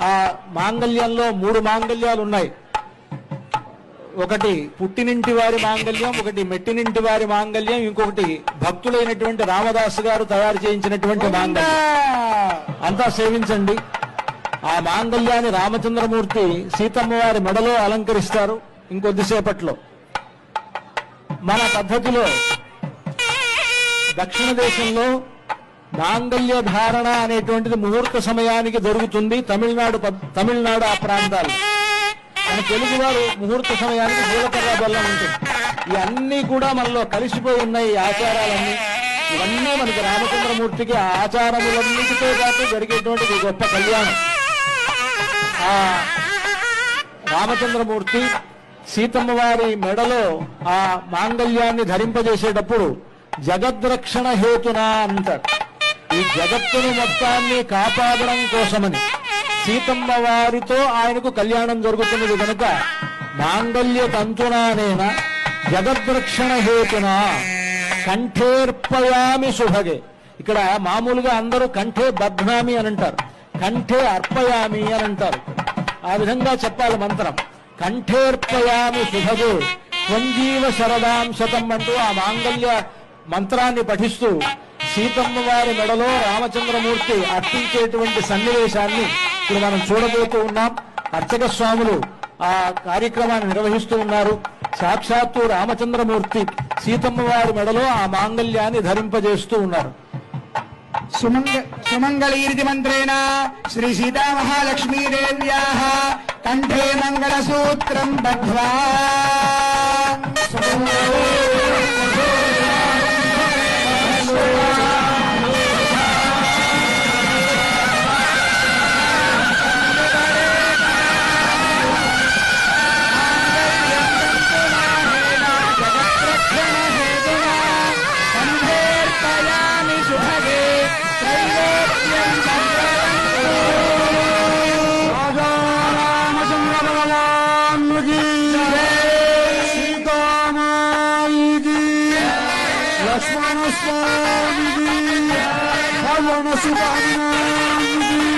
ఆ మాంగళ్యంలో 3 మాంగళ్యాలు ఉన్నాయి. ఒకటి పుట్టినింటి వారి మాంగళ్యం, ఒకటి మెట్టినింటి వారి మాంగళ్యం, ఇంకొకటి భక్తులైనటువంటి రామదాసు గారు తయారు చేయించినటువంటి మాంగళ్యం. అంతా సేవించండి. ఆ మాంగళ్యాన్ని రామచంద్రమూర్తి సీతమ్మ వారి మెడలో అలంకరిస్తారు ఇంకొద్దిసేపట్లో. మన పద్ధతిలో దక్షిణ దేశంలో మాంగళ్య ధారణ అనేటువంటిది ముహూర్త సమయానికి జరుగుతుంది. తమిళనాడు ఆ ప్రాంతాలు. మన తెలుగు వారు ముహూర్త సమయానికి జీలకర్ర బెల్లం ఉంటుంది. ఇవన్నీ కూడా మనలో కలిసిపోయి ఉన్నాయి. ఈ ఆచారాలన్నీ ఇవన్నీ మనకి రామచంద్రమూర్తికి ఆచారములన్నిటితో పాటు జరిగేటువంటి గొప్ప కళ్యాణం. ఆ రామచంద్రమూర్తి సీతమ్మ వారి మెడలో ఆ మాంగళ్యాన్ని ధరింపజేసేటప్పుడు జగద్రక్షణ హేతున అంటారు. ఈ జగత్తును మొత్తాన్ని కాపాడడం కోసమని సీతమ్మ వారితో ఆయనకు కళ్యాణం జరుగుతున్నది కనుక మాంగళ్య తంతునానేన జగద్రక్షణ హేతున కంఠేర్పయామి శుభగే. ఇక్కడ మామూలుగా అందరూ కంఠే బధ్నామి అని అంటారు, కంఠే అర్పయామి అని అంటారు. ఆ విధంగా చెప్పాలి మంత్రం. కంఠేర్పయామి శుభగే త్వంజీవ శరదాం శతం అంటూ ఆ మాంగళ్య మంత్రాన్ని పఠిస్తూ సీతమ్మ వారి మెడలో రామచంద్రమూర్తి అర్పించేటువంటి సన్నివేశాన్ని ఇప్పుడు మనం చూడబోతూ ఉన్నాం. అర్చక స్వాములు ఆ కార్యక్రమాన్ని నిర్వహిస్తూ ఉన్నారు. సాక్షాత్తు రామచంద్రమూర్తి సీతమ్మ వారి మెడలో ఆ మాంగళ్యాన్ని ధరింపజేస్తూ ఉన్నారు. సుమంగళీరితి మంత్రేణ శ్రీ సీతామహాలక్ష్మీదేవ్యాః కంఠే మంగళసూత్రం బద్ధ్వా लक्ष्मण स्वामी भवन सुधारी